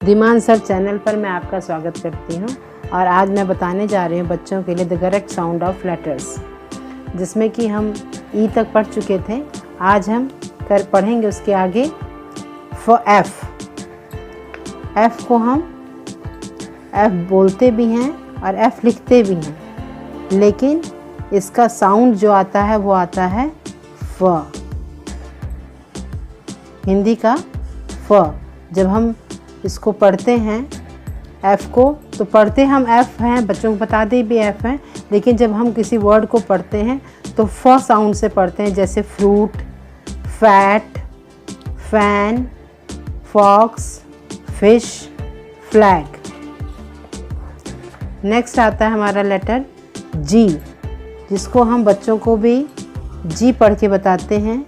Dhiman sir channel पर मैं आपका स्वागत करती हूं और आज मैं बताने जा रही हूं बच्चों के लिए the correct sound of letters, जिसमें कि हम ई तक पढ़ चुके थे। आज हम पढ़ेंगे उसके आगे एफ को हम एफ बोलते भी हैं और एफ लिखते भी हैं, लेकिन इसका साउंड जो आता है वो आता है फ, हिंदी का फ। जब हम इसको पढ़ते हैं एफ़ को, तो पढ़ते हम एफ़ हैं, बच्चों को बता दें भी एफ़ हैं, लेकिन जब हम किसी वर्ड को पढ़ते हैं तो फ साउंड से पढ़ते हैं, जैसे fruit, fat, fan, fox, fish, flag. Next आता है हमारा लेटर जी, जिसको हम बच्चों को भी जी पढ़ के बताते हैं,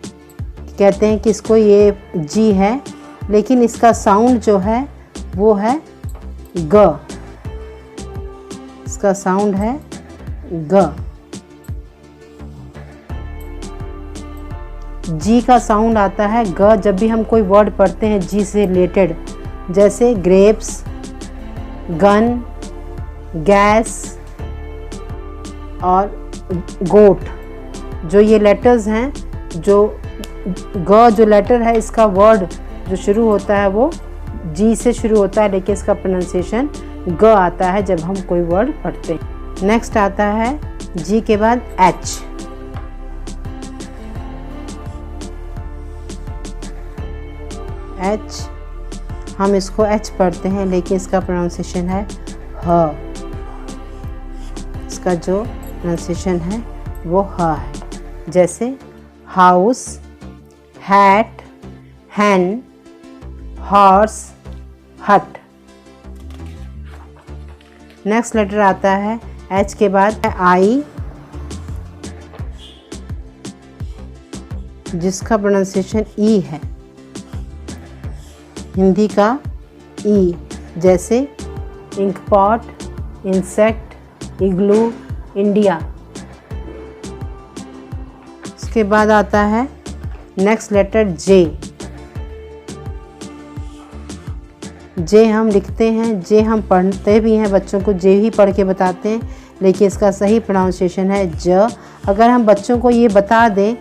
कहते हैं कि इसको ये जी है, लेकिन इसका साउंड जो है वो है ग। इसका साउंड है ग। जी का साउंड आता है ग जब भी हम कोई वर्ड पढ़ते हैं जी से रिलेटेड, जैसे ग्रेप्स, गन, गैस और गोट। जो ये लेटर्स हैं, जो ग जो लेटर है, इसका वर्ड जो शुरू होता है वो जी से शुरू होता है, लेकिन इसका प्रोनाउंसिएशन ग आता है जब हम कोई वर्ड पढ़ते हैं। नेक्स्ट आता है जी के बाद एच। एच हम इसको एच पढ़ते हैं, लेकिन इसका प्रोनाउंसिएशन है ह। इसका जो प्रोनाउंसिएशन है वो ह है, जैसे हाउस, हैट, हैन, हॉर्स, हट। नेक्स्ट लेटर आता है एच के बाद आई, जिसका प्रोनाउंसिएशन ई है, हिंदी का ई, जैसे इंक पॉट, इंसेक्ट, इग्लू, इंडिया। उसके बाद आता है नेक्स्ट लेटर जे। जे हम लिखते हैं, जे हम पढ़ते भी हैं, बच्चों को जे ही पढ़ के बताते हैं, लेकिन इसका सही प्रोनाउंसिएशन है ज। अगर हम बच्चों को ये बता दें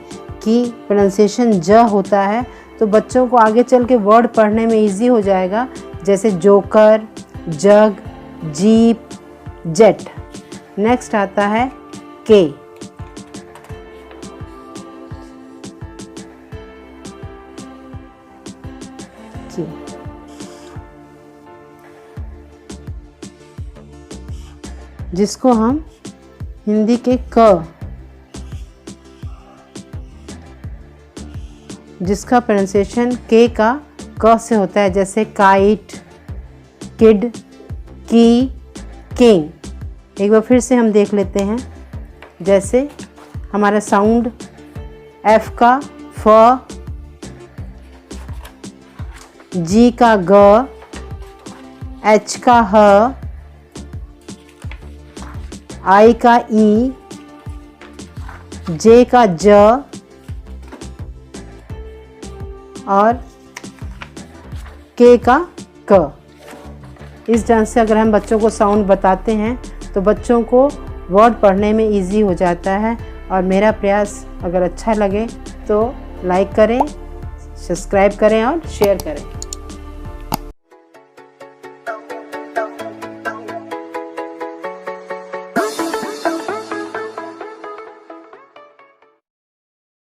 कि प्रोनाउंसिएशन ज होता है, तो बच्चों को आगे चल के वर्ड पढ़ने में इजी हो जाएगा, जैसे जोकर, जग, जीप, जेट। नेक्स्ट आता है के। जिसको हम हिंदी के क, जिसका प्रोनाउंसिएशन के का क से होता है, जैसे काइट, किड, की, किंग। एक बार फिर से हम देख लेते हैं, जैसे हमारा साउंड एफ का फ, जी का ग, एच का ह, आई का ई, जे का ज और के का क। इस ढंग से अगर हम बच्चों को साउंड बताते हैं तो बच्चों को वर्ड पढ़ने में इजी हो जाता है। और मेरा प्रयास अगर अच्छा लगे तो लाइक करें, सब्सक्राइब करें और शेयर करें।